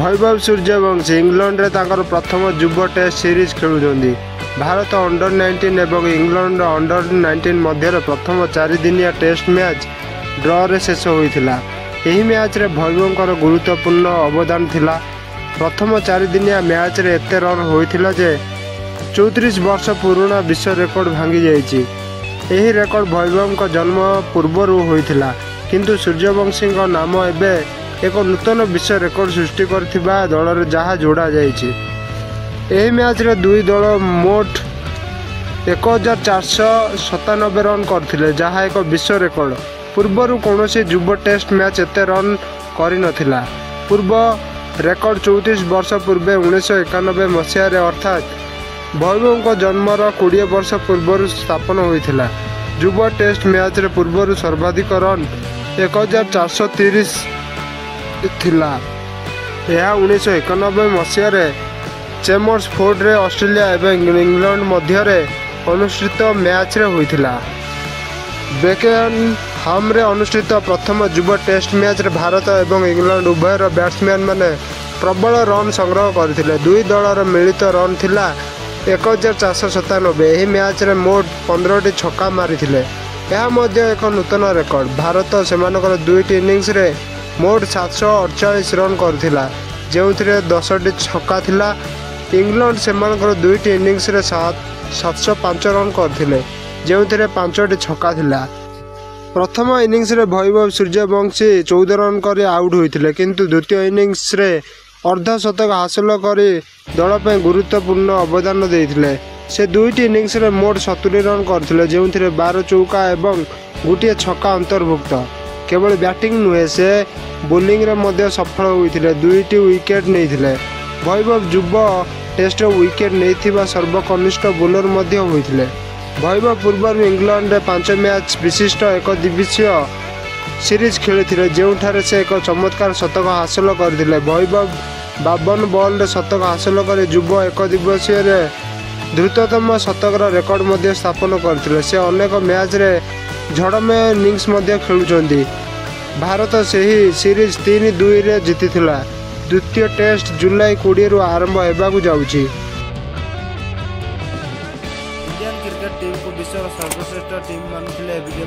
Vaibhav Suryavanshi England रे तांकर प्रथम युव टेस्ट सीरीज खेलुଛନ୍ତି। भारत अंडर 19 एवं इंग्लैंड अंडर 19 मध्य प्रथम 4 दिनिया टेस्ट मैच ड्र रे शेष होइथिला। एही मैच रे वैभवंकर गुरुत्वपूर्ण अवदान थिला। प्रथम 4 दिनिया मैच रे एते रन होइथिला जे 34 वर्ष पुराना विश्व रेकर्ड भांगी जाइछि। एही रेकर्ड वैभवंक जन्म पूर्वर होइथिला, किंतु सूर्यवंशी नाम एबे एक नूतन विश्व रेकर्ड सृष्टि करथिबा दल रे जहा जोड़ा जाइछि। एही मैच रे दुई दल मोट 1497 रन करथिले, जहा एक विश्व रेकर्ड। पूर्वर कौनसी युव टेस्ट मैच एते रन करि नथिला। पूर्व रेकर्ड 34 वर्ष पूर्वे 1991 मसीह अर्थात वैभव जन्मर 20 वर्ष पूर्व स्थापन होइथिला। युव टेस्ट मैच रे पूर्वर सर्वाधिक रन 1430 थिला। यह 1991 मसीह चेमर्सफोर्ड रे ऑस्ट्रेलिया एवं इंग्लैंड मध्य अनुष्ठित मैच रे होइथिला। बेकेनहाम रे अनुष्ठित प्रथम युव टेस्ट मैच रे भारत एवं इंग्लैंड उभयर बैट्समैन माने प्रबल रन संग्रह करथिले। दुई दलर मिलित रन थिला 1497। एही मैच रे मोट 15टी छक्का मारिथिले। यह मध्य एक नूतन रेकर्ड। भारत सेमानकर दुईटी इनिंग्स रे मोट 748 रन करथिला, जेउथिरे 10टी छक्का थिला। इंग्लैंड सेमानकर दुईटी इनिंग्स रे 705 रन करथिले, जेउथिरे 5टी छक्का थिला। प्रथम इनिंग्स रे वैभव सूर्यवंशी 14 रन करी आउट होइथिले, किंतु द्वितीय इनिंग्स रे अर्धशतक हासिल करी दल पे गुरुत्वपूर्ण अवदान देइथिले। से दुईटी इनिंग्स रे मोट 70 रन करथिले, जेउथिरे 12 चौका एवं गोटिए छक्का अंतर्भुक्त। केवल बैटिंग नुहे, से बोलिंग रे मध्य सफल होइथिले। दुईटी विकेट नेइथिले। वैभव युव टेस्ट विकेट नेइथिबा सर्वकनिष्ठ बोलर मध्य होइथिले। वैभव पूर्व इंग्लैंड रे 5 मैच विशिष्ट एक दिवसीय सीरीज खेली, जोठारे से एक चमत्कार शतक हासिल करथिले। वैभव 52 बॉल रे शतक हासिल कर युव एक दिवसीय रे द्रुततम शतकर रेकर्ड मध्य स्थापन करथिले। से अनेक मैच रे झड़मे इनिंग्स मध्य खेलुचंदी। भारत सही सीरीज 3-2 रे जीतिथिला। द्वितीय टेस्ट जुलाई 20 रु आरंभ हेबाकु जाउछि। इंडियन क्रिकेट टीम को विश्व सर्वश्रेष्ठ टीम मानुथिले। वीडियो